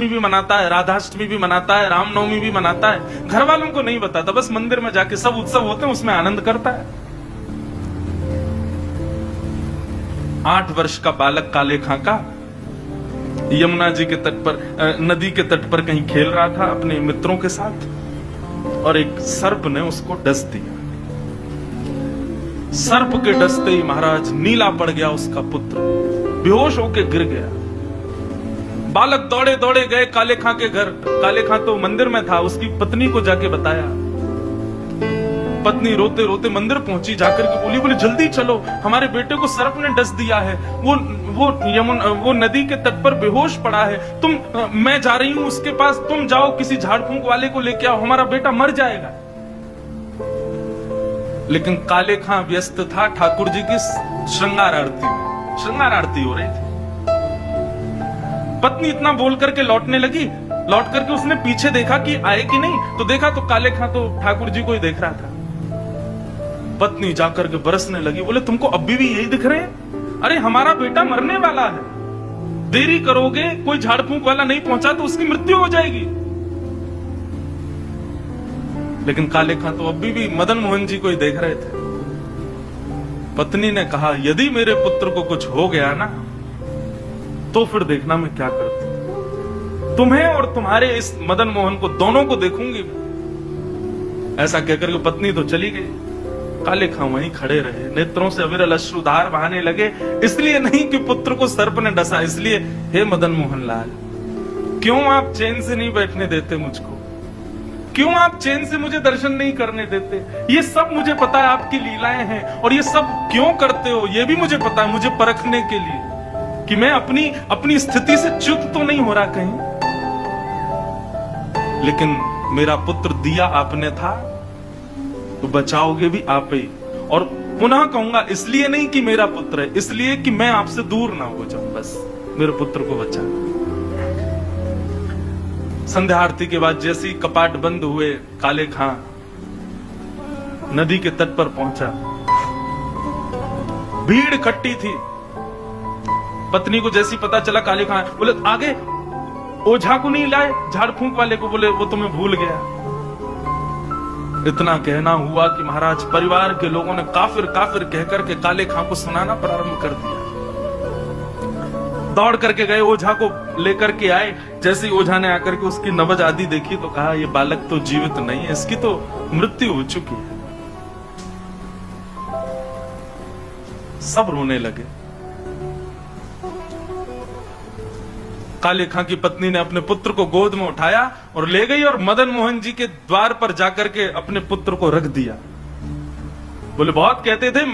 कृष्णाष्टमी भी मनाता है, राधाष्टमी भी मनाता है, रामनवमी भी मनाता है। घर वालों को नहीं बताता, बस मंदिर में जाके सब उत्सव होते हैं उसमें आनंद करता है। 8 वर्ष का बालक काले खां यमुना जी के तट पर, नदी के तट पर कहीं खेल रहा था अपने मित्रों के साथ, और एक सर्प ने उसको डस दिया। सर्प के डसते ही महाराज नीला पड़ गया उसका पुत्र, बेहोश होके गिर गया। बालक दौड़े दौड़े गए काले खां के घर। काले खां तो मंदिर में था, उसकी पत्नी को जाके बताया। पत्नी रोते रोते मंदिर पहुंची, जाकर के बोली जल्दी चलो, हमारे बेटे को सर्प ने डस दिया है, वो नदी के तट पर बेहोश पड़ा है। मैं जा रही हूं उसके पास, तुम जाओ किसी झाड़ फूंक वाले को लेके आओ, हमारा बेटा मर जाएगा। लेकिन काले खां व्यस्त था ठाकुर जी की श्रृंगार आरती हो रही थी। पत्नी इतना बोल करके लौटने लगी, लौट करके उसने पीछे देखा कि आए कि नहीं, तो देखा तो काले खां तो ठाकुर जी को ही देख रहा था। पत्नी जाकर के बरसने लगी, बोले तुमको अभी भी यही दिख रहे हैं? अरे हमारा बेटा मरने वाला है, देरी करोगे, कोई झाड़ फूंक वाला नहीं पहुंचा तो उसकी मृत्यु हो जाएगी। लेकिन काले खां तो अभी भी मदन मोहन जी को ही देख रहे थे। पत्नी ने कहा, यदि मेरे पुत्र को कुछ हो गया ना, तो फिर देखना मैं क्या करती, तुम्हें और तुम्हारे इस मदन मोहन को दोनों को देखूंगी। ऐसा कहकर के पत्नी तो चली गई। काले खां वहीं खड़े रहे, नेत्रों से अविरल अश्रुधार बहाने लगे। इसलिए नहीं कि पुत्र को सर्प ने डसा, इसलिए हे मदन मोहन लाल, क्यों आप चैन से नहीं बैठने देते मुझको? क्यों आप चैन से मुझे दर्शन नहीं करने देते? ये सब मुझे पता है आपकी लीलाएं हैं, और ये सब क्यों करते हो ये भी मुझे पता है, मुझे परखने के लिए कि मैं अपनी स्थिति से च्युत तो नहीं हो रहा कहीं। लेकिन मेरा पुत्र दिया आपने था, तो बचाओगे भी आप ही। और पुनः कहूंगा, इसलिए नहीं कि मेरा पुत्र है, इसलिए कि मैं आपसे दूर ना हो जाऊं, बस मेरे पुत्र को बचा। संध्या आरती के बाद जैसे ही कपाट बंद हुए, काले खां नदी के तट पर पहुंचा। भीड़ इकट्ठी थी। पत्नी को जैसी पता चला, काले खां बोले आगे ओझा को नहीं लाए, झाड़ फूंक वाले को, बोले वो तुम्हें भूल गया। इतना कहना हुआ कि महाराज परिवार के लोगों ने काफिर काफिर कहकर के काले खां को सुनाना प्रारंभ कर दिया। दौड़ करके गए, ओझा को लेकर के आए। जैसे ही ओझा ने आकर के उसकी नब्ज आदि देखी तो कहा, ये बालक तो जीवित नहीं है, इसकी तो मृत्यु हो चुकी है। सब रोने लगे। काले खां की पत्नी ने अपने पुत्र को गोद में उठाया और ले गई, और मदन मोहन जी के द्वार पर जाकर के अपने पुत्र को रख दिया। बोले बहुत कहते थे